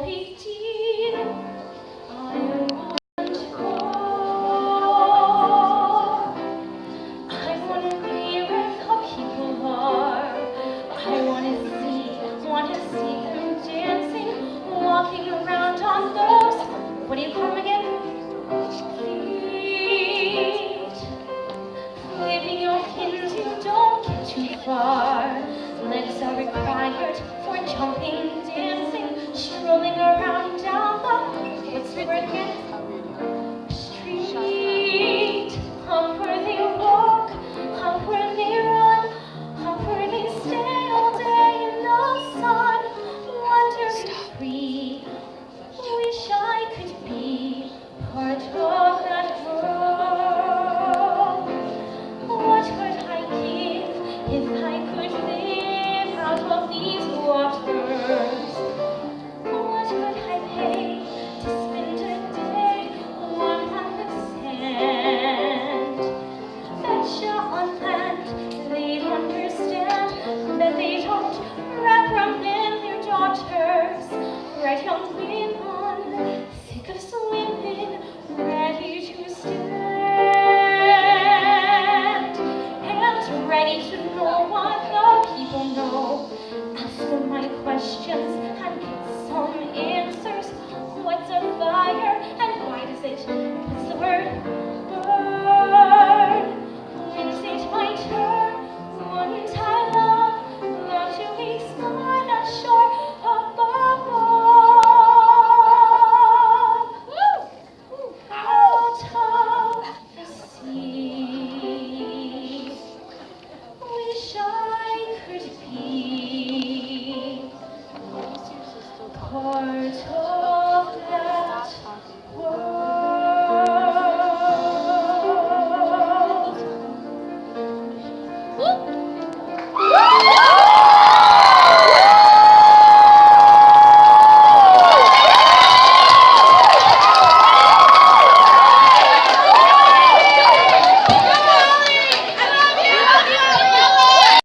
big deal. I want more. I want to be where the people are. I want to see them dancing, walking around on those, what do you call them again? Feet. Flipping your pins, you don't get too far. Legs are required for jumping, dancing, strolling around down the, what's the word again? Street. Up where they walk, up where they run, up where they stay all day in the sun. Wandering free, wish I could be part of that world. What would I give if I could live out of these waters? What would I pay to spend a day warm on the sand? Betcha on land, they'd understand that they don't reprimand their daughters. Right, young women, sick of swimming, ready to stand, and ready to know what the people know. Ask them my questions and get some answers. What's a fire and why does it, what's the word, burn? When's it my turn? Wouldn't I love to explore the shore above, out of the sea. Wish I could be part of